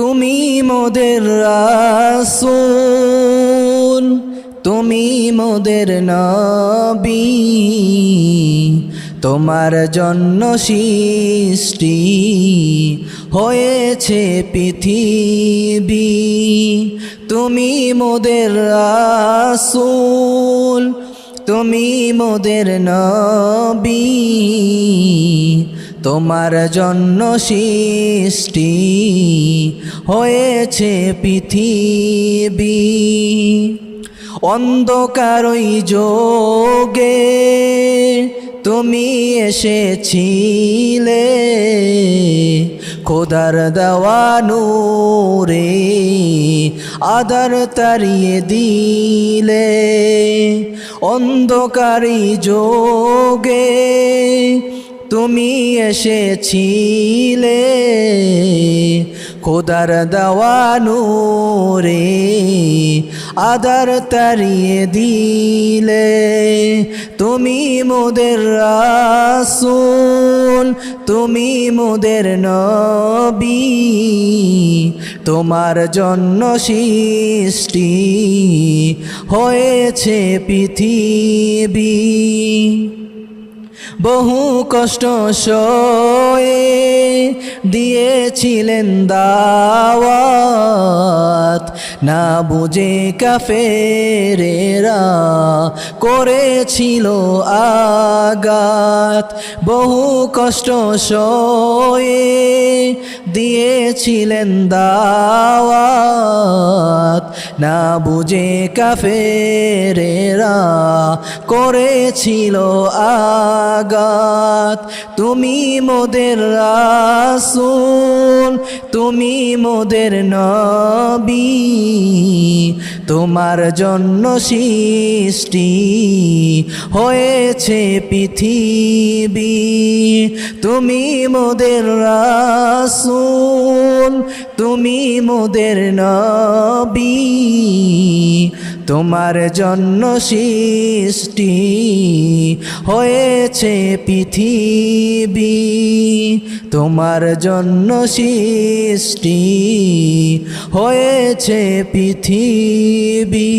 তুমি মোদের রাসূল, তুমি মোদের নবী, তোমার জন্য সৃষ্টি হয়েছে পৃথিবী। তুমি মোদের রাসূল, তুমি মোদের নবী, তোমার জন্য সৃষ্টি হয়েছে পৃথিবী। অন্ধকারই যোগে তুমি এসেছিলে, খোদার দেওয়া নূরে আধার তাড়িয়ে দিলে। অন্ধকারী যোগে তুমি এসেছিলে, খোদার দেওয়া নূরে আধার তাড়িয়ে দিলে। তুমি মোদের রাসূল, তুমি মোদের নবী, তোমার জন্য সৃষ্টি হয়েছে পৃথিবী। বহু কষ্ট সয়ে দিয়েছিলেন দাওয়াত, না বুঝে কাফেরেরা করেছিল আঘাত। বহু কষ্ট সয়ে দিয়েছিলেন দাওয়াত, না বুঝে কাফেরেরা করেছিল আঘাত। তুমি মোদের রাসূল, তুমি মোদের নবী, তোমার জন্য সৃষ্টি হয়েছে পৃথিবী। তুমি মোদের রাসূল, তুমি মোদের নবী, তোমার জন্য সৃষ্টি হয়েছে পৃথিবী। তোমার জন্য সৃষ্টি হয়েছে পৃথিবী।